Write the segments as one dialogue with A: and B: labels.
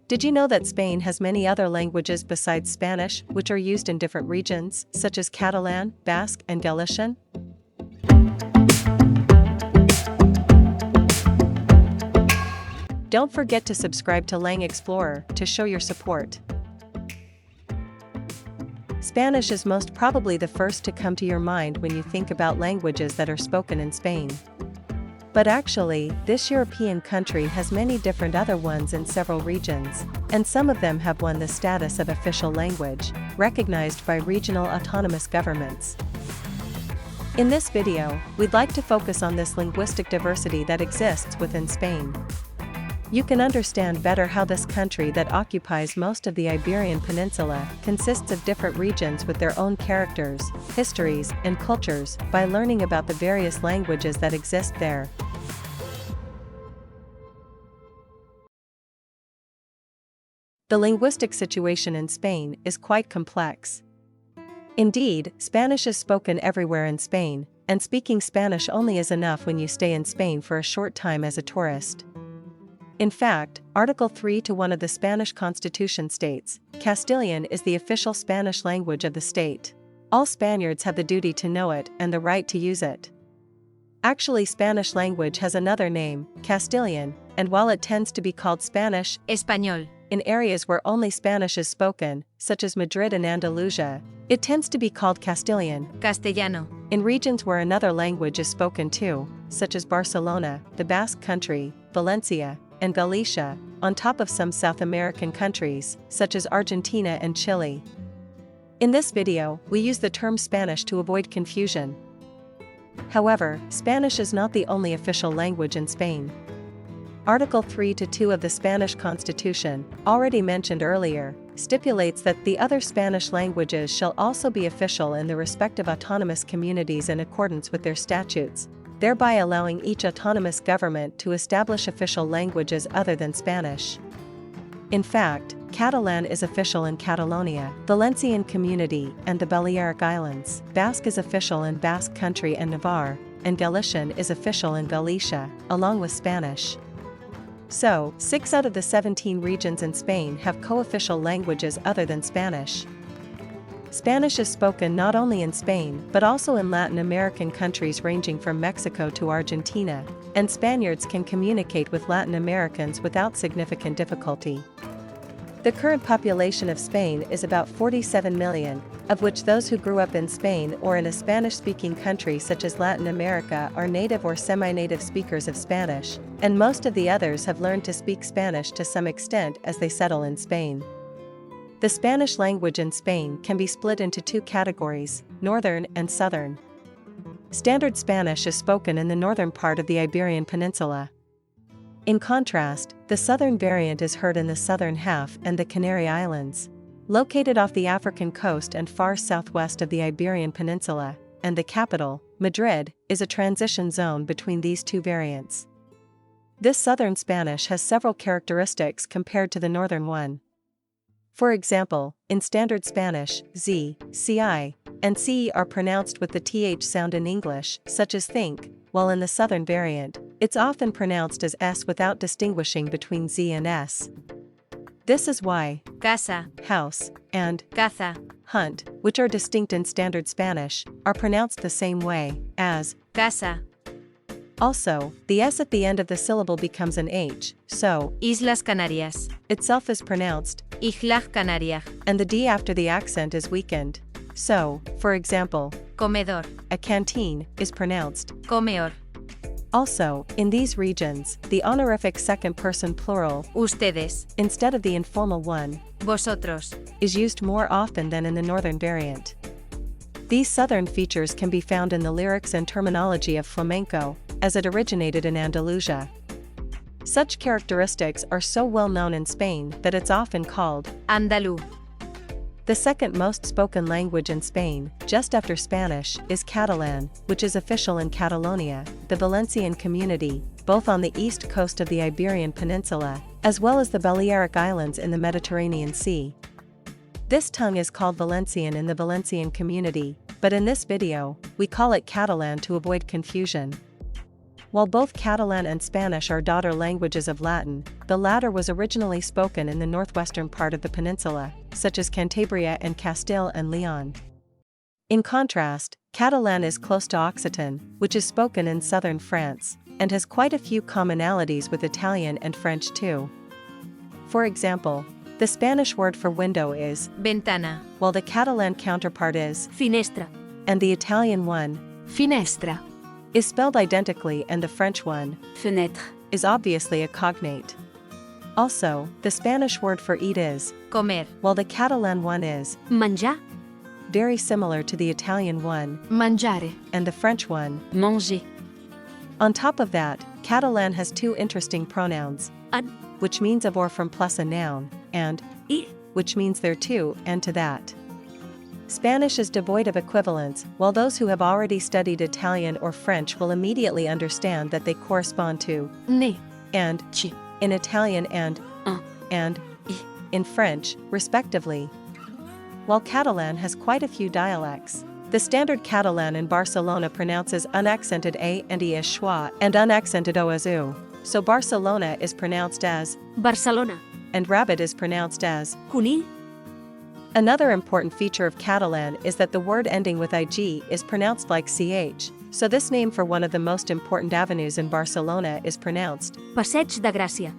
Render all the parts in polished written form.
A: Did you know that Spain has many other languages besides Spanish, which are used in different regions, such as Catalan, Basque, and Galician? Don't forget to subscribe to Lang Explorer to show your support. Spanish is most probably the first to come to your mind when you think about languages that are spoken in Spain. But actually, this European country has many different other ones in several regions, and some of them have won the status of official language, recognized by regional autonomous governments. In this video, we'd like to focus on this linguistic diversity that exists within Spain. You can understand better how this country that occupies most of the Iberian Peninsula consists of different regions with their own characters, histories, and cultures by learning about the various languages that exist there. The linguistic situation in Spain is quite complex. Indeed, Spanish is spoken everywhere in Spain, and speaking Spanish only is enough when you stay in Spain for a short time as a tourist. In fact, Article 3:1 of the Spanish Constitution states, Castilian is the official Spanish language of the state. All Spaniards have the duty to know it and the right to use it. Actually, Spanish language has another name, Castilian, and while it tends to be called Spanish,
B: Español,
A: in areas where only Spanish is spoken, such as Madrid and Andalusia, it tends to be called Castilian,
B: Castellano.
A: In regions where another language is spoken too, such as Barcelona, the Basque country, Valencia, and Galicia, on top of some South American countries, such as Argentina and Chile. In this video, we use the term Spanish to avoid confusion. However, Spanish is not the only official language in Spain. Article 3:2 of the Spanish Constitution, already mentioned earlier, stipulates that the other Spanish languages shall also be official in the respective autonomous communities in accordance with their statutes, thereby allowing each autonomous government to establish official languages other than Spanish. In fact, Catalan is official in Catalonia, Valencian Community, and the Balearic Islands, Basque is official in Basque Country and Navarre, and Galician is official in Galicia, along with Spanish. So, 6 out of the 17 regions in Spain have co-official languages other than Spanish. Spanish is spoken not only in Spain but also in Latin American countries ranging from Mexico to Argentina, and Spaniards can communicate with Latin Americans without significant difficulty. The current population of Spain is about 47 million, of which those who grew up in Spain or in a Spanish-speaking country such as Latin America are native or semi-native speakers of Spanish, and most of the others have learned to speak Spanish to some extent as they settle in Spain. The Spanish language in Spain can be split into 2 categories, Northern and Southern. Standard Spanish is spoken in the northern part of the Iberian Peninsula. In contrast, the southern variant is heard in the southern half and the Canary Islands, located off the African coast and far southwest of the Iberian Peninsula, and the capital, Madrid, is a transition zone between these 2 variants. This southern Spanish has several characteristics compared to the northern one. For example, in Standard Spanish, Z, CI, and CE are pronounced with the TH sound in English, such as think, while in the Southern variant, it's often pronounced as S without distinguishing between Z and S. This is why
B: casa,
A: house, and
B: caza,
A: hunt, which are distinct in Standard Spanish, are pronounced the same way as
B: casa.
A: Also, the S at the end of the syllable becomes an H, so
B: Islas Canarias
A: itself is pronounced
B: Islas Canarias,
A: and the D after the accent is weakened. So, for example,
B: comedor,
A: a canteen is pronounced
B: comeor.
A: Also, in these regions, the honorific second-person plural
B: Ustedes,
A: instead of the informal one,
B: vosotros,
A: is used more often than in the northern variant. These southern features can be found in the lyrics and terminology of Flamenco, as it originated in Andalusia. Such characteristics are so well known in Spain that it's often called
B: Andalú.
A: The second most spoken language in Spain, just after Spanish, is Catalan, which is official in Catalonia, the Valencian Community, both on the east coast of the Iberian Peninsula, as well as the Balearic Islands in the Mediterranean Sea. This tongue is called Valencian in the Valencian Community, but in this video, we call it Catalan to avoid confusion. While both Catalan and Spanish are daughter languages of Latin, the latter was originally spoken in the northwestern part of the peninsula, such as Cantabria and Castile and Leon. In contrast, Catalan is close to Occitan, which is spoken in southern France, and has quite a few commonalities with Italian and French too. For example, the Spanish word for window is
B: ventana,
A: while the Catalan counterpart is
B: finestra,
A: and the Italian one
B: finestra,
A: is spelled identically, and the French one
B: fenêtre,
A: is obviously a cognate. Also, the Spanish word for eat is
B: comer,
A: while the Catalan one is
B: menjar,
A: very similar to the Italian one
B: mangiare,
A: and the French one
B: manger.
A: On top of that, Catalan has two interesting pronouns,
B: An,
A: which means of or from plus a noun, and
B: I,
A: which means thereto and to that. Spanish is devoid of equivalents, while those who have already studied Italian or French will immediately understand that they correspond to
B: ne,
A: and
B: ci,
A: in Italian and
B: un,
A: and
B: I.
A: in French, respectively. While Catalan has quite a few dialects, the standard Catalan in Barcelona pronounces unaccented a and e as schwa and unaccented o as u, so Barcelona is pronounced as
B: Barcelona,
A: and rabbit is pronounced as
B: conill,
A: Another important feature of Catalan is that the word ending with ig is pronounced like ch, so this name for one of the most important avenues in Barcelona is pronounced
B: passeig de Gràcia.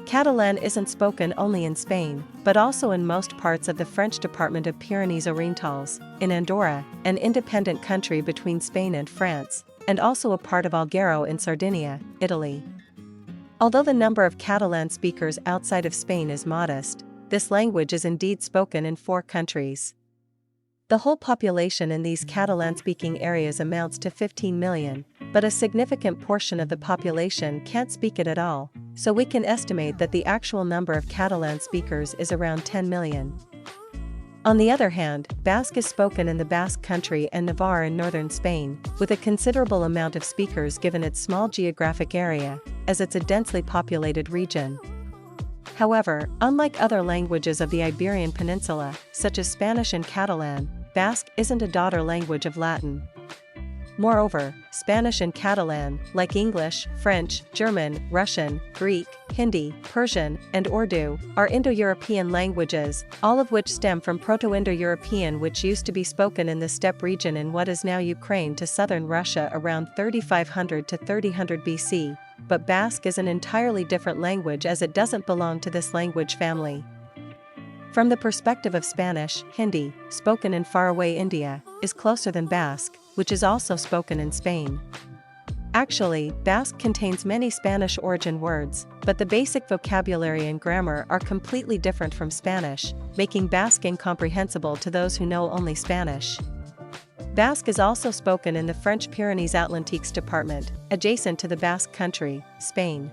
A: Catalan isn't spoken only in Spain, but also in most parts of the French department of Pyrenees-Orientals, in Andorra, an independent country between Spain and France, and also a part of Alghero in Sardinia, Italy. Although the number of Catalan speakers outside of Spain is modest, this language is indeed spoken in 4 countries. The whole population in these Catalan-speaking areas amounts to 15 million, but a significant portion of the population can't speak it at all, so we can estimate that the actual number of Catalan speakers is around 10 million. On the other hand, Basque is spoken in the Basque country and Navarre in northern Spain, with a considerable amount of speakers given its small geographic area, as it's a densely populated region. However, unlike other languages of the Iberian Peninsula, such as Spanish and Catalan, Basque isn't a daughter language of Latin. Moreover, Spanish and Catalan, like English, French, German, Russian, Greek, Hindi, Persian, and Urdu, are Indo-European languages, all of which stem from Proto-Indo-European, which used to be spoken in the steppe region in what is now Ukraine to southern Russia around 3500 to 3000 BC, but Basque is an entirely different language as it doesn't belong to this language family. From the perspective of Spanish, Hindi, spoken in faraway India, is closer than Basque, which is also spoken in Spain. Actually, Basque contains many Spanish origin words, but the basic vocabulary and grammar are completely different from Spanish, making Basque incomprehensible to those who know only Spanish. Basque is also spoken in the French Pyrenees-Atlantiques department, adjacent to the Basque country, Spain.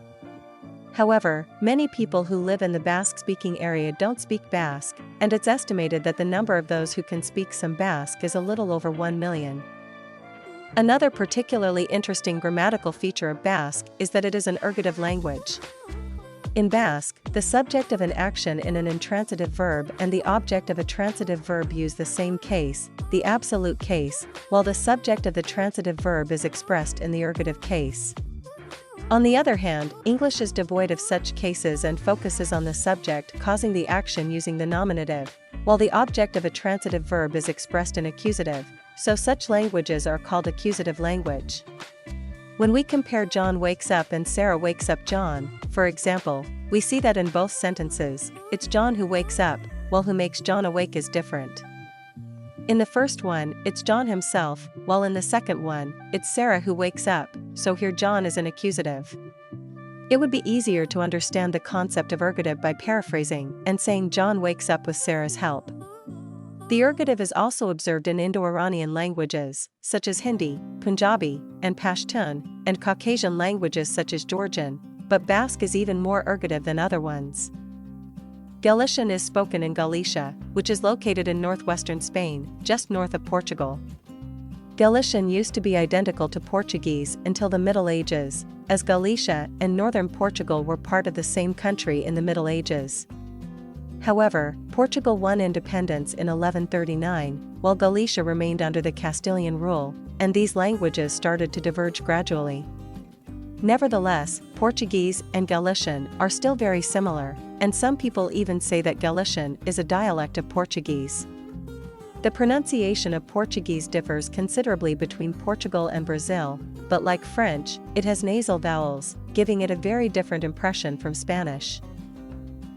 A: However, many people who live in the Basque-speaking area don't speak Basque, and it's estimated that the number of those who can speak some Basque is a little over 1 million. Another particularly interesting grammatical feature of Basque is that it is an ergative language. In Basque, the subject of an action in an intransitive verb and the object of a transitive verb use the same case, the absolute case, while the subject of the transitive verb is expressed in the ergative case. On the other hand, English is devoid of such cases and focuses on the subject causing the action using the nominative, while the object of a transitive verb is expressed in accusative, so such languages are called accusative language. When we compare John wakes up and Sarah wakes up John, for example, we see that in both sentences, it's John who wakes up, while who makes John awake is different. In the first one, it's John himself, while in the second one, it's Sarah who wakes up, so here John is an accusative. It would be easier to understand the concept of ergative by paraphrasing and saying John wakes up with Sarah's help. The ergative is also observed in Indo-Iranian languages, such as Hindi, Punjabi, and Pashtun, and Caucasian languages such as Georgian, but Basque is even more ergative than other ones. Galician is spoken in Galicia, which is located in northwestern Spain, just north of Portugal. Galician used to be identical to Portuguese until the Middle Ages, as Galicia and northern Portugal were part of the same country in the Middle Ages. However, Portugal won independence in 1139, while Galicia remained under the Castilian rule, and these languages started to diverge gradually. Nevertheless, Portuguese and Galician are still very similar, and some people even say that Galician is a dialect of Portuguese. The pronunciation of Portuguese differs considerably between Portugal and Brazil, but like French, it has nasal vowels, giving it a very different impression from Spanish.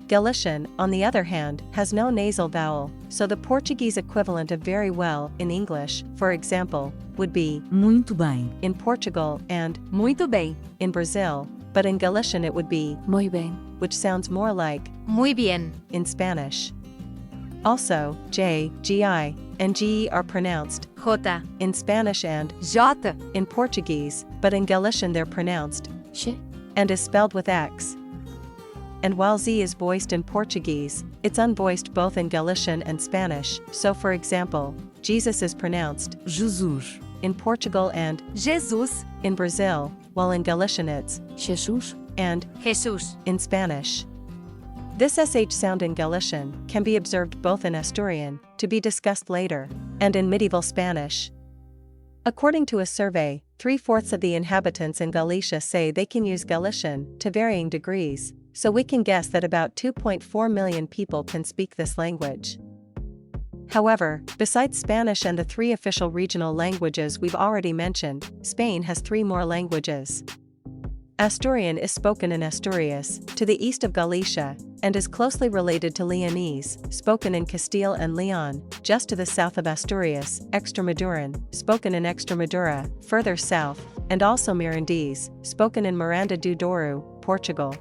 A: Galician, on the other hand, has no nasal vowel, so the Portuguese equivalent of very well in English, for example, would be
C: Muito bem.
A: in Portugal and
B: Muito bem.
A: in Brazil, but in Galician it would be
B: Muy bem.
A: which sounds more like
B: Muy bien.
A: in Spanish. Also, J, GI, and GE are pronounced
B: J.
A: in Spanish and
B: J.
A: in Portuguese, but in Galician they're pronounced
B: Sh.
A: and is spelled with X. And while Z is voiced in Portuguese, it's unvoiced both in Galician and Spanish, so for example, Jesus is pronounced
C: Jesus.
A: in Portugal and
B: Jesus.
A: in Brazil, while in Galician it's
B: Jesus.
A: and
B: Jesús.
A: in Spanish. This SH sound in Galician can be observed both in Asturian, to be discussed later, and in medieval Spanish. According to a survey, 3/4 of the inhabitants in Galicia say they can use Galician to varying degrees, so we can guess that about 2.4 million people can speak this language. However, besides Spanish and the 3 official regional languages we've already mentioned, Spain has 3 more languages. Asturian is spoken in Asturias, to the east of Galicia, and is closely related to Leonese, spoken in Castile and Leon, just to the south of Asturias, Extremaduran, spoken in Extremadura, further south, and also Mirandese, spoken in Miranda do Douro, Portugal.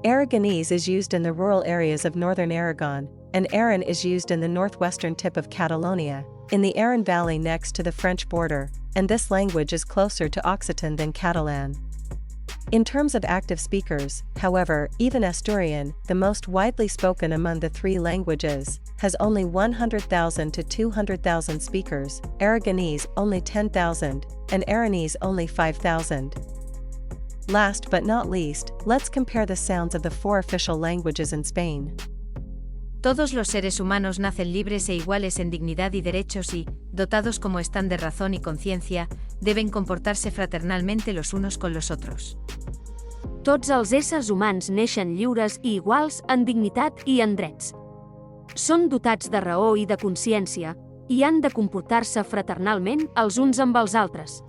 A: Aragonese is used in the rural areas of northern Aragon, and Aran is used in the northwestern tip of Catalonia, in the Aran Valley next to the French border, and this language is closer to Occitan than Catalan. In terms of active speakers, however, even Asturian, the most widely spoken among the 3 languages, has only 100,000 to 200,000 speakers, Aragonese only 10,000, and Aranese only 5,000. Last but not least, let's compare the sounds of the 4 official languages in Spain.
B: Todos los seres humanos nacen libres e iguales en dignidad y derechos y, dotados como están de razón y conciencia, deben comportarse fraternalmente los unos con los otros.
D: Tots els éssers humans neixen lliures i iguals en dignitat i en drets. Són dotats de raó i de consciència, i han de comportar-se fraternalment els uns amb els altres.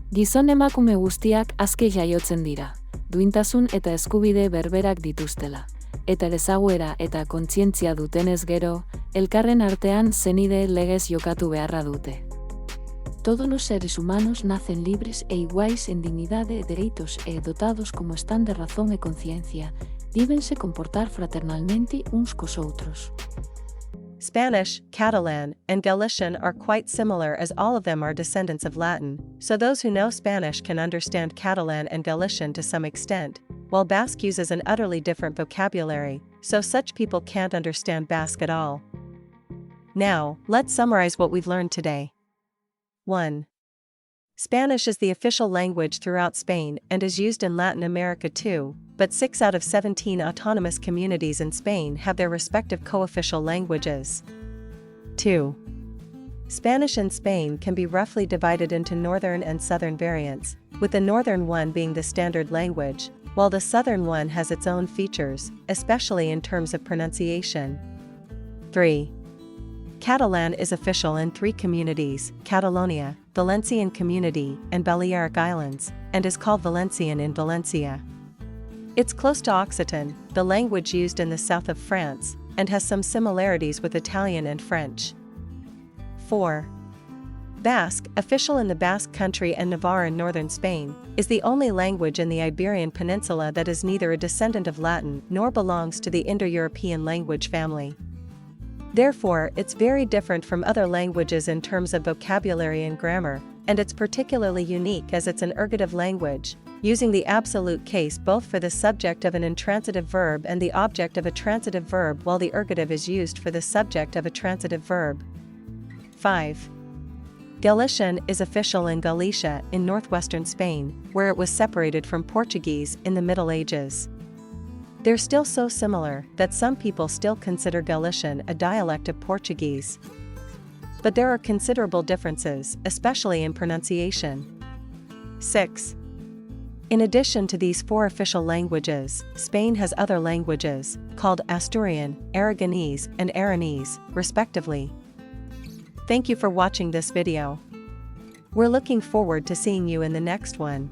E: Gizon emakume guztiak aske jaiotzen dira, duintasun eta eskubide berberak dituztela, eta ezaguera eta kontzientzia dutenez gero, elkarren artean zenide legez jokatu beharra dute.
F: Todos los seres humanos nacen libres e iguais en dignidad de derechos e dotados como están de razón e conciencia, díbense comportar fraternalmente uns cos outros.
A: Spanish, Catalan, and Galician are quite similar as all of them are descendants of Latin, so those who know Spanish can understand Catalan and Galician to some extent, while Basque uses an utterly different vocabulary, so such people can't understand Basque at all. Now, let's summarize what we've learned today. 1. Spanish is the official language throughout Spain and is used in Latin America too, but 6 out of 17 autonomous communities in Spain have their respective co-official languages. 2. Spanish in Spain can be roughly divided into northern and southern variants, with the northern one being the standard language, while the southern one has its own features, especially in terms of pronunciation. 3. Catalan is official in 3 communities, Catalonia, Valencian Community, and Balearic Islands, and is called Valencian in Valencia. It's close to Occitan, the language used in the south of France, and has some similarities with Italian and French. 4. Basque, official in the Basque Country and Navarre in northern Spain, is the only language in the Iberian Peninsula that is neither a descendant of Latin nor belongs to the Indo-European language family. Therefore, it's very different from other languages in terms of vocabulary and grammar, and it's particularly unique as it's an ergative language, using the absolute case both for the subject of an intransitive verb and the object of a transitive verb, while the ergative is used for the subject of a transitive verb. 5. Galician is official in Galicia in northwestern Spain, where it was separated from Portuguese in the Middle Ages. They're still so similar that some people still consider Galician a dialect of Portuguese. but there are considerable differences, especially in pronunciation. 6. In addition to these 4 official languages, Spain has other languages, called Asturian, Aragonese, and Aranese, respectively. Thank you for watching this video. We're looking forward to seeing you in the next one.